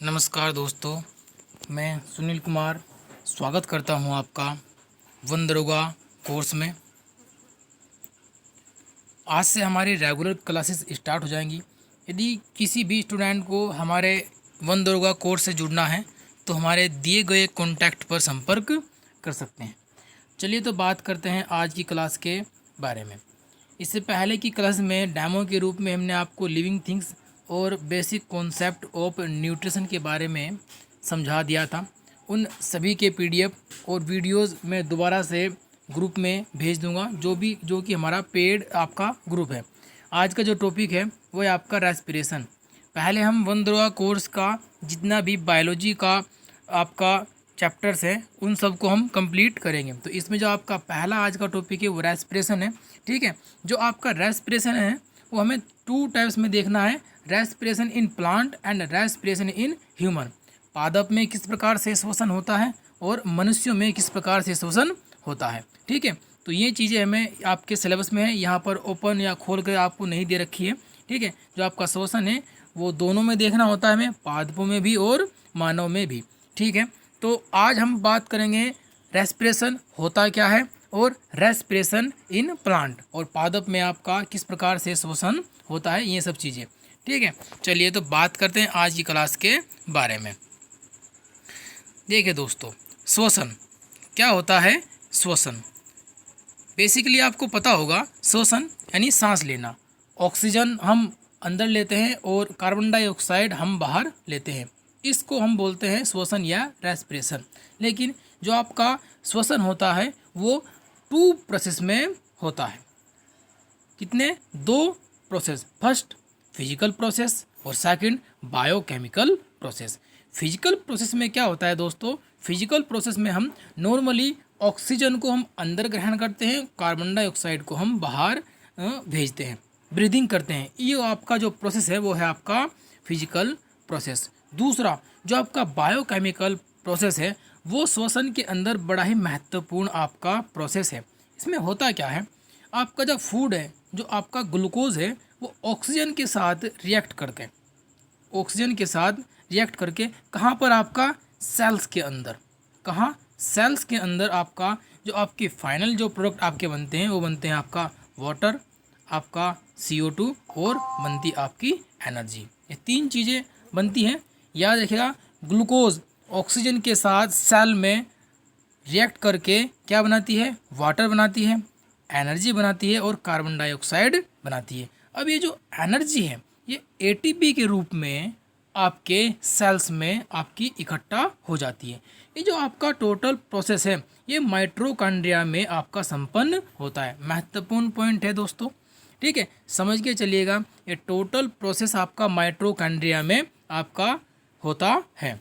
नमस्कार दोस्तों, मैं सुनील कुमार स्वागत करता हूं आपका वन दरोगा कोर्स में। आज से हमारी रेगुलर क्लासेस स्टार्ट हो जाएंगी। यदि किसी भी स्टूडेंट को हमारे वन दरोगा कोर्स से जुड़ना है तो हमारे दिए गए कॉन्टैक्ट पर संपर्क कर सकते हैं। चलिए तो बात करते हैं आज की क्लास के बारे में। इससे पहले की क्लास में डेमो के रूप में हमने आपको लिविंग थिंग्स और बेसिक कॉन्सेप्ट ऑफ न्यूट्रिशन के बारे में समझा दिया था। उन सभी के पीडीएफ और वीडियोस मैं दोबारा से ग्रुप में भेज दूंगा, जो कि हमारा पेड आपका ग्रुप है। आज का जो टॉपिक है वो है आपका रेस्पिरेशन। पहले हम वन दरोगा कोर्स का जितना भी बायोलॉजी का आपका चैप्टर्स है उन सब को हम कंप्लीट करेंगे। तो इसमें जो आपका पहला आज का टॉपिक है वो रेस्पिरेशन है। ठीक है, जो आपका रेस्पिरेशन है वो हमें टू टाइप्स में देखना है, respiration in plant and respiration in human. पादप में किस प्रकार से श्वसन होता है और मनुष्यों में किस प्रकार से श्वसन होता है। ठीक है, तो ये चीज़ें हमें आपके सिलेबस में है, यहाँ पर ओपन या खोल कर आपको नहीं दे रखी है। ठीक है, जो आपका श्वसन है वो दोनों में देखना होता है हमें, पादपों में भी और मानव में भी। ठीक है, तो आज हम बात करेंगे रेस्पिरेशन होता क्या है और रेस्पिरेशन इन प्लांट और पादप में आपका किस प्रकार से श्वसन होता है, ये सब चीज़ें। ठीक है, चलिए तो बात करते हैं आज की क्लास के बारे में। देखिए दोस्तों, श्वसन क्या होता है। श्वसन बेसिकली आपको पता होगा, श्वसन यानी सांस लेना। ऑक्सीजन हम अंदर लेते हैं और कार्बन डाइऑक्साइड हम बाहर लेते हैं, इसको हम बोलते हैं श्वसन या रेस्पिरेशन। लेकिन जो आपका श्वसन होता है वो टू प्रोसेस में होता है। कितने? दो प्रोसेस, फर्स्ट फिजिकल प्रोसेस और second biochemical process. Physical process में क्या होता है दोस्तों, फिजिकल प्रोसेस में हम नॉर्मली ऑक्सीजन को हम अंदर ग्रहण करते हैं, कार्बन डाइऑक्साइड को हम बाहर भेजते हैं, ब्रीदिंग करते हैं। ये आपका जो प्रोसेस है वो है आपका फिजिकल प्रोसेस। दूसरा जो आपका बायोकेमिकल प्रोसेस है वो श्वसन के अंदर बड़ा ही महत्वपूर्ण आपका प्रोसेस है। इसमें होता क्या है, आपका जो फूड है, जो आपका ग्लूकोज है, वो ऑक्सीजन के साथ रिएक्ट करके, ऑक्सीजन के साथ रिएक्ट करके कहाँ पर आपका सेल्स के अंदर, कहाँ? सेल्स के अंदर आपका जो आपके फाइनल जो प्रोडक्ट आपके बनते हैं वो बनते हैं आपका वाटर, आपका CO2 और बनती आपकी एनर्जी। ये तीन चीज़ें बनती हैं, याद रखिएगा। ग्लूकोज ऑक्सीजन के साथ सेल में रिएक्ट करके क्या बनाती है? वाटर बनाती है, एनर्जी बनाती है और कार्बन डाइऑक्साइड बनाती है। अब ये जो एनर्जी है ये ATP के रूप में आपके सेल्स में आपकी इकट्ठा हो जाती है। ये जो आपका टोटल प्रोसेस है ये माइटोकॉन्ड्रिया में आपका संपन्न होता है। महत्वपूर्ण पॉइंट है दोस्तों। ठीक है, समझ के चलिएगा, ये टोटल प्रोसेस आपका माइटोकॉन्ड्रिया में आपका होता है।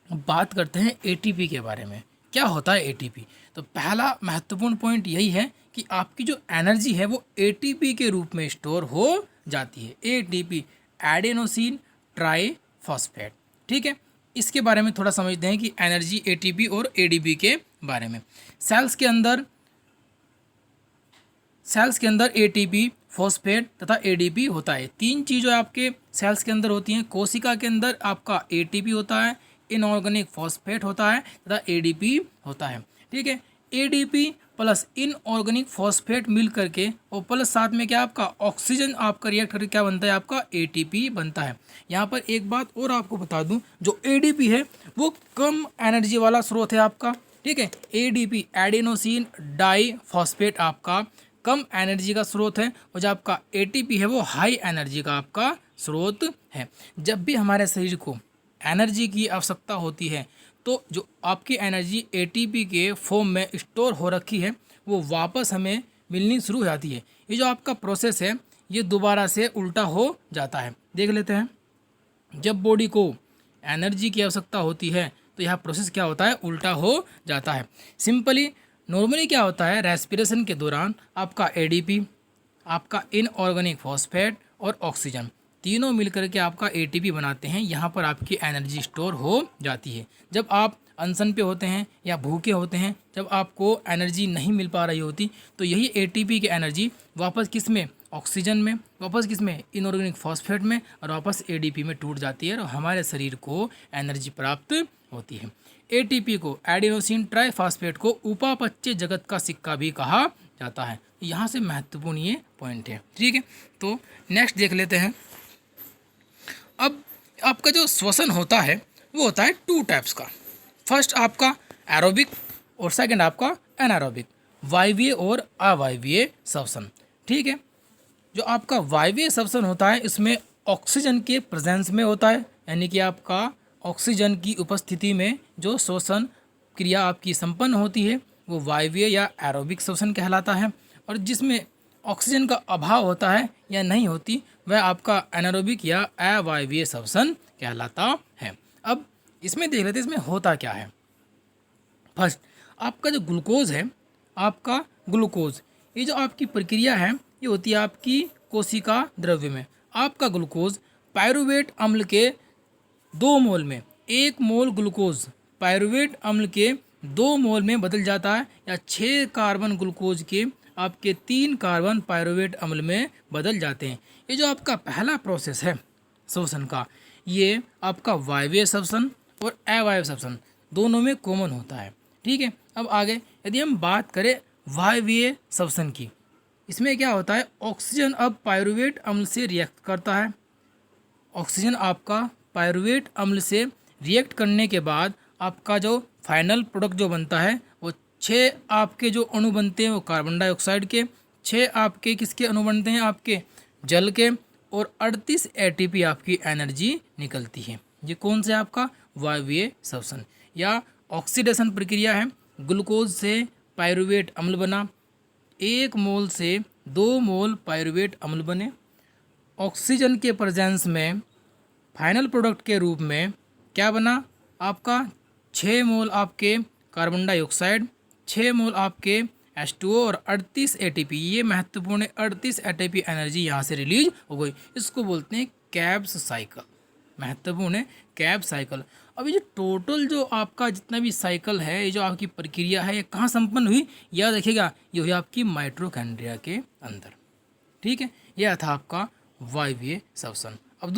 अब बात करते हैं ATP के बारे में। क्या होता है ATP? तो पहला महत्वपूर्ण पॉइंट यही है कि आपकी जो एनर्जी है वो ATP के रूप में स्टोर हो जाती है। ATP adenosine triphosphate. ठीक है, इसके बारे में थोड़ा समझते हैं कि एनर्जी, ATP और ADP के बारे में। सेल्स के अंदर ATP, फॉस्फेट तथा ADP होता है। तीन चीज़ें आपके सेल्स के अंदर होती हैं। कोशिका के अंदर आपका ATP होता है, इनऑर्गेनिक फॉस्फेट होता है तथा ADP होता है। ठीक है, ADP प्लस इनऑर्गेनिक फॉस्फेट मिल करके और प्लस साथ में क्या आपका ऑक्सीजन आपका रिएक्ट करके क्या बनता है? आपका ATP बनता है। यहाँ पर एक बात और आपको बता दूँ, जो ADP है वो कम एनर्जी वाला स्रोत है आपका। ठीक है, ADP एडेनोसिन डाइफॉस्फेट आपका कम एनर्जी का स्रोत है और जो आपका ATP है वो हाई एनर्जी का आपका स्रोत है। जब भी हमारे शरीर को एनर्जी की आवश्यकता होती है तो जो आपकी एनर्जी ATP के फॉर्म में स्टोर हो रखी है वो वापस हमें मिलनी शुरू हो जाती है। ये जो आपका प्रोसेस है ये दोबारा से उल्टा हो जाता है। देख लेते हैं, जब बॉडी को एनर्जी की आवश्यकता होती है तो यह प्रोसेस क्या होता है? उल्टा हो जाता है। सिंपली नॉर्मली क्या होता है, रेस्पिरेशन के दौरान आपका ADP, आपका इनऑर्गेनिक फॉस्फेट और ऑक्सीजन तीनों मिलकर के आपका ATP बनाते हैं। यहाँ पर आपकी एनर्जी स्टोर हो जाती है। जब आप अनशन पे होते हैं या भूखे होते हैं, जब आपको एनर्जी नहीं मिल पा रही होती, तो यही एटीपी की एनर्जी वापस किस में, ऑक्सीजन में, वापस किस में, इनऑर्गेनिक फॉस्फेट में, और वापस एडीपी में टूट जाती है और हमारे शरीर को एनर्जी प्राप्त होती है। एटीपी को, एडिनोसिन ट्राइफॉस्फेट को उपापचय जगत का सिक्का भी कहा जाता है। यहाँ से महत्वपूर्ण ये पॉइंट है। ठीक है, तो नेक्स्ट देख लेते हैं। अब आपका जो श्वसन होता है वो होता है 2 टाइप्स का। फर्स्ट आपका एरोबिक और सेकंड आपका एनारोबिक, वायवीय और अवायवीय श्वसन। ठीक है, जो आपका वायवीय श्वसन होता है इसमें ऑक्सीजन के प्रेजेंस में होता है, यानी कि आपका ऑक्सीजन की उपस्थिति में जो श्वसन क्रिया आपकी संपन्न होती है वो वायवीय या एरोबिक श्वसन कहलाता है। और जिसमें ऑक्सीजन का अभाव होता है या नहीं होती वह आपका एनारोबिक या अवायवीय श्वसन कहलाता है। अब इसमें देख लेते हैं इसमें होता क्या है। फर्स्ट आपका जो ग्लूकोज है, आपका ग्लूकोज, ये जो आपकी प्रक्रिया है ये होती है आपकी कोशिका द्रव्य में। आपका ग्लूकोज पायरुवेट अम्ल के 2 मोल में, 1 मोल ग्लूकोज पायरुवेट अम्ल के 2 मोल में बदल जाता है, या 6 कार्बन ग्लूकोज के आपके 3 कार्बन पायरुवेट अम्ल में बदल जाते हैं। ये जो आपका पहला प्रोसेस है श्वसन का, ये आपका वायवीय श्वसन और अवायवीय श्वसन दोनों में कॉमन होता है। ठीक है, अब आगे यदि हम बात करें वायवीय श्वसन की, इसमें क्या होता है, ऑक्सीजन अब पायरुवेट अम्ल से रिएक्ट करता है। ऑक्सीजन आपका पायरुवेट अम्ल से रिएक्ट करने के बाद आपका जो फाइनल प्रोडक्ट जो बनता है वो 6 आपके जो अणु बनते हैं वो कार्बन डाइऑक्साइड के, 6 आपके किसके अणु बनते हैं, आपके जल के, और 38 एटीपी आपकी एनर्जी निकलती है। ये कौन से आपका वायवीय श्वसन या ऑक्सीडेशन प्रक्रिया है। ग्लूकोज से पायरुवेट अम्ल बना, 1 मोल से 2 मोल पायरुवेट अम्ल बने, ऑक्सीजन के प्रेजेंस में फाइनल प्रोडक्ट के रूप में क्या बना, आपका 6 मोल आपके कार्बन डाइऑक्साइड, 6 मोल आपके H2O और 38 एटीपी, ये महत्वपूर्ण है, 38 एटीपी एनर्जी यहाँ से रिलीज हो गई। इसको बोलते हैं कैब्स साइकिल, महत्वपूर्ण है कैब साइकिल। अब ये जो टोटल जो आपका जितना भी साइकिल है, ये जो आपकी प्रक्रिया है, ये कहाँ संपन्न हुई, यह देखिएगा ये हुई आपकी माइटोकॉन्ड्रिया के अंदर। ठीक है, यह था आपका वायवीय श्वसन। अब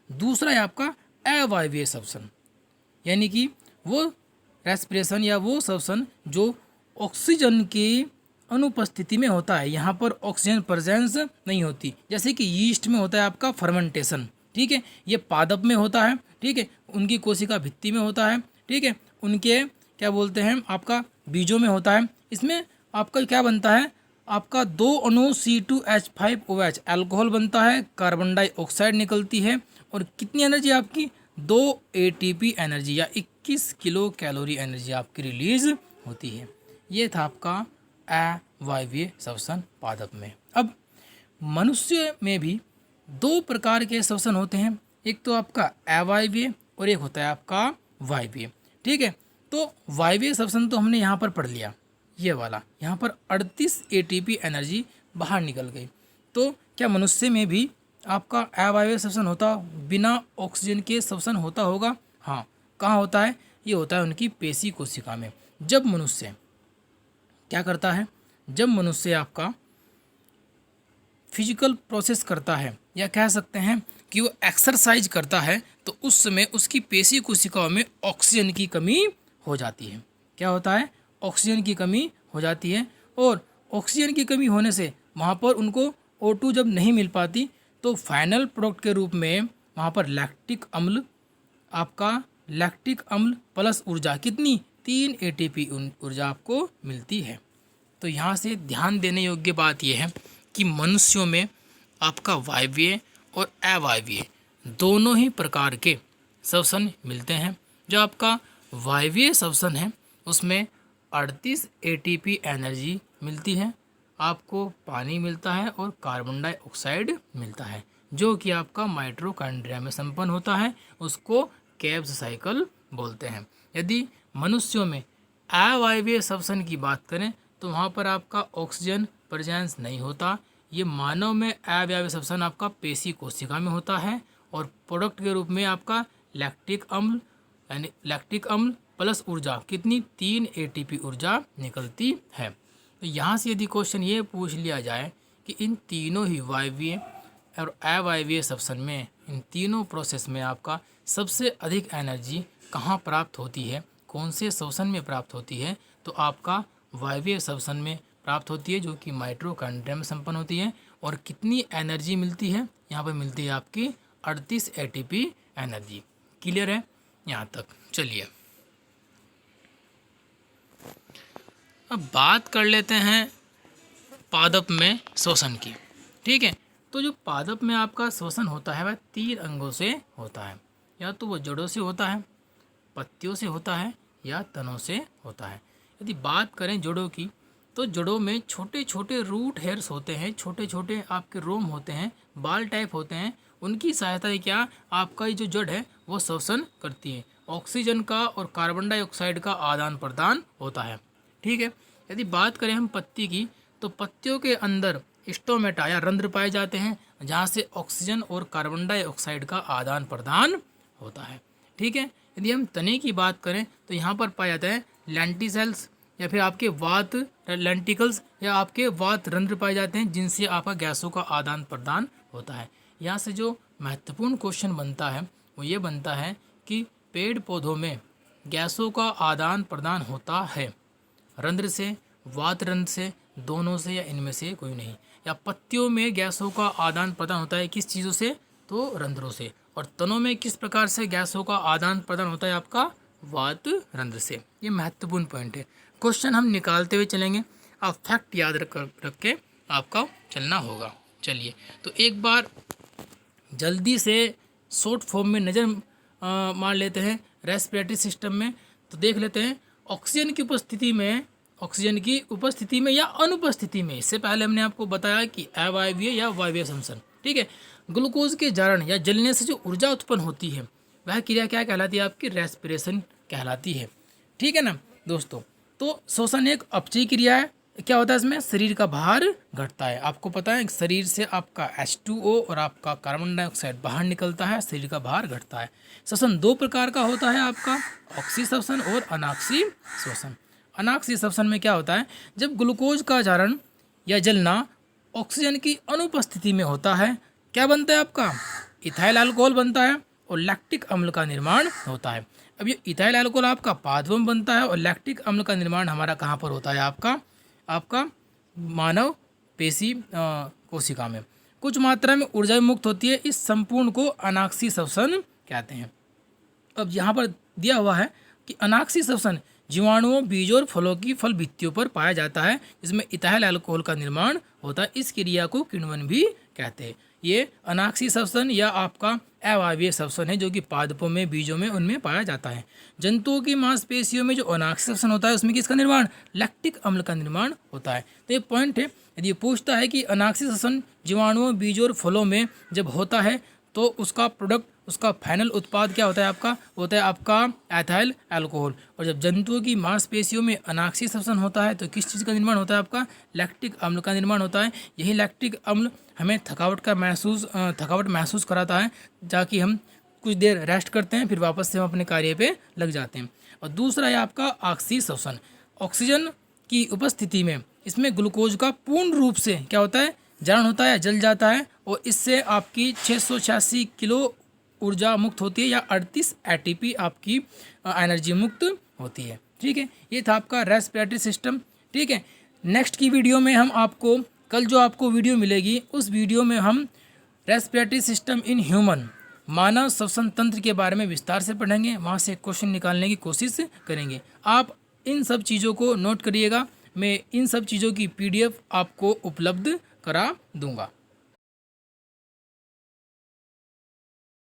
दूसरा है आपका अवायवीय श्वसन, यानी कि वो रेस्पिरेशन या वो श्वसन जो ऑक्सीजन की अनुपस्थिति में होता है, यहाँ पर ऑक्सीजन प्रेजेंस नहीं होती। जैसे कि यीस्ट में होता है आपका फर्मेंटेशन, ठीक है, ये पादप में होता है, ठीक है, उनकी कोशिका भित्ति में होता है, ठीक है, उनके क्या बोलते हैं आपका बीजों में होता है। इसमें आपका क्या बनता है, आपका 2 अणु C2H5OH अल्कोहल बनता है, कार्बन डाइऑक्साइड निकलती है, और कितनी एनर्जी आपकी 2 ATP एनर्जी या 21 किलो कैलोरी एनर्जी आपकी रिलीज होती है। ये था आपका अवायवीय श्वसन पादप में। अब मनुष्य में भी 2 प्रकार के श्वसन होते हैं, एक तो आपका अवायवीय और एक होता है आपका वायवीय। ठीक है, तो वायवीय श्वसन तो हमने यहाँ पर पढ़ लिया, ये वाला यहाँ पर 38 ATP एनर्जी बाहर निकल गई। तो क्या मनुष्य में भी आपका अवायवीय श्वसन होता, बिना ऑक्सीजन के श्वसन होता होगा? हाँ, कहाँ होता है? ये होता है उनकी पेशी कोशिका में। जब मनुष्य क्या करता है, जब मनुष्य आपका फिजिकल प्रोसेस करता है या कह सकते हैं कि वो एक्सरसाइज करता है, तो उस समय उसकी पेशी कोशिकाओं में ऑक्सीजन की कमी हो जाती है। क्या होता है? ऑक्सीजन की कमी हो जाती है, और ऑक्सीजन की कमी होने से वहाँ पर उनको O2 जब नहीं मिल पाती, तो फाइनल प्रोडक्ट के रूप में वहाँ पर लैक्टिक अम्ल, आपका लैक्टिक अम्ल प्लस ऊर्जा कितनी 3 ATP ऊर्जा आपको मिलती है। तो यहाँ से ध्यान देने योग्य बात यह है कि मनुष्यों में आपका वायवीय और अवायवीय दोनों ही प्रकार के श्वसन मिलते हैं। जो आपका वायवीय श्वसन है उसमें 38 ATP एनर्जी मिलती है, आपको पानी मिलता है और कार्बन डाइऑक्साइड मिलता है, जो कि आपका माइटोकॉन्ड्रिया में संपन्न होता है, उसको कैब्स साइकिल बोलते हैं। यदि मनुष्यों में अवायवीय श्वसन की बात करें तो वहाँ पर आपका ऑक्सीजन प्रेजेंस नहीं होता। ये मानव में अवायवीय श्वसन आपका पेशी कोशिका में होता है, और प्रोडक्ट के रूप में आपका लैक्टिक अम्ल यानी लैक्टिक अम्ल प्लस ऊर्जा कितनी, 3 ATP ऊर्जा निकलती है। तो यहाँ से यदि क्वेश्चन ये पूछ लिया जाए कि इन तीनों ही वायवीय और अवायवीय श्वसन में, इन तीनों प्रोसेस में आपका सबसे अधिक एनर्जी कहाँ प्राप्त होती है, कौन से श्वसन में प्राप्त होती है, तो आपका वायवीय श्वसन में प्राप्त होती है, जो कि माइटोकॉन्ड्रिया में संपन्न होती है। और कितनी एनर्जी मिलती है, यहाँ पर मिलती है आपकी 38 ATP एनर्जी। क्लियर है यहाँ तक? चलिए अब बात कर लेते हैं पादप में श्वसन की। ठीक है, तो जो पादप में आपका श्वसन होता है वह 3 अंगों से होता है। या तो वो जड़ों से होता है, पत्तियों से होता है, या तनों से होता है। यदि बात करें जड़ों की, तो जड़ों में छोटे छोटे रूट हेयर्स होते हैं, छोटे छोटे आपके रोम होते हैं, बाल टाइप होते हैं। उनकी सहायता से क्या आपका ये जो जड़ है वो श्वसन करती है। ऑक्सीजन का और कार्बन डाइऑक्साइड का आदान प्रदान होता है। ठीक है, यदि बात करें हम पत्ती की, तो पत्तियों के अंदर स्टोमेटा या रंध्र पाए जाते हैं, जहाँ से ऑक्सीजन और कार्बन डाइऑक्साइड का आदान प्रदान होता है। ठीक है, यदि हम तने की बात करें, तो यहाँ पर पाया जाता है लेंटिसेल्स या फिर आपके वात लेंटिकल्स या आपके वात रंध्र पाए जाते हैं, जिनसे आपका गैसों का आदान प्रदान होता है। यहाँ से जो महत्वपूर्ण क्वेश्चन बनता है वो ये बनता है कि पेड़ पौधों में गैसों का आदान प्रदान होता है रंध्र से, वात रंध्र से, दोनों से, या इनमें से कोई नहीं। या पत्तियों में गैसों का आदान प्रदान होता है किस चीज़ों से, तो रंध्रों से। और तनों में किस प्रकार से गैसों का आदान प्रदान होता है, आपका वात रंध्र से। ये महत्वपूर्ण पॉइंट है, क्वेश्चन हम निकालते हुए चलेंगे, आप फैक्ट याद रख के आपका चलना होगा। चलिए तो एक बार जल्दी से शॉर्ट फॉर्म में नज़र मार लेते हैं रेस्पिरेटरी सिस्टम में। तो देख लेते हैं ऑक्सीजन की उपस्थिति में, ऑक्सीजन की उपस्थिति में या अनुपस्थिति में, इससे पहले हमने आपको बताया कि अवायवीय या वायवीय श्वसन। ठीक है, ग्लूकोज के जारण या जलने से जो ऊर्जा उत्पन्न होती है वह क्रिया क्या कहलाती है, आपकी रेस्पिरेशन कहलाती है। ठीक है ना दोस्तों, तो श्वसन एक अपचयी क्रिया है। क्या होता है इसमें, शरीर का भार घटता है। आपको पता है शरीर से आपका H2O और आपका कार्बन डाइऑक्साइड बाहर निकलता है, शरीर का भार घटता है। श्वसन 2 प्रकार का होता है आपका, ऑक्सी श्वसन और अनाक्सी श्वसन। अनाक्सी श्वसन में क्या होता है, जब ग्लूकोज का जारण या जलना ऑक्सीजन की अनुपस्थिति में होता है, क्या बनता है आपका, इथाइल अल्कोहल बनता है और लैक्टिक अम्ल का निर्माण होता है। अब ये इथाइल अल्कोहल आपका पादपों में बनता है और लैक्टिक अम्ल का निर्माण हमारा कहाँ पर होता है, आपका मानव पेशी कोशिका में। कुछ मात्रा में ऊर्जा मुक्त होती है, इस संपूर्ण को अनाक्सी श्वसन कहते हैं। अब यहाँ पर दिया हुआ है कि अनाक्सी श्वसन जीवाणुओं, बीजों और फलों की फल भित्तियों पर पाया जाता है, जिसमें इथाइल अल्कोहल का निर्माण होता है। इस क्रिया को किण्वन भी कहते हैं। ये अनाक्सी श्वसन या आपका अवायवीय श्वसन है, जो कि पादपों में, बीजों में, उनमें पाया जाता है। जंतुओं की मांसपेशियों में जो अनाक्सी श्वसन होता है उसमें किसका निर्माण, लैक्टिक अम्ल का निर्माण होता है। तो ये पॉइंट है, यदि पूछता है कि अनाक्सी श्वसन जीवाणुओं, बीजों और फलों में जब होता है तो उसका प्रोडक्ट, उसका फाइनल उत्पाद क्या होता है, आपका होता है आपका एथाइल अल्कोहल। और जब जंतुओं की मांसपेशियों में अनाक्सी श्वसन होता है तो किस चीज़ का निर्माण होता है, आपका लैक्टिक अम्ल का निर्माण होता है। यही लैक्टिक अम्ल हमें थकावट महसूस कराता है, जाकि हम कुछ देर रेस्ट करते हैं, फिर वापस से हम अपने कार्य पे लग जाते हैं। और दूसरा है आपका ऑक्सी श्वसन। ऑक्सीजन की उपस्थिति में इसमें ग्लूकोज का पूर्ण रूप से क्या होता है, जारण होता है, जल जाता है, और इससे आपकी 686 किलो ऊर्जा मुक्त होती है या 38 ATP आपकी एनर्जी मुक्त होती है। ठीक है, ये था आपका रेस्पिरेटरी सिस्टम। ठीक है, नेक्स्ट की वीडियो में हम आपको, कल जो आपको वीडियो मिलेगी उस वीडियो में हम रेस्पिरेटरी सिस्टम इन ह्यूमन, मानव श्वसन तंत्र के बारे में विस्तार से पढ़ेंगे, वहाँ से क्वेश्चन निकालने की कोशिश करेंगे। आप इन सब चीज़ों को नोट करिएगा, मैं इन सब चीज़ों की PDF आपको उपलब्ध करा दूंगा।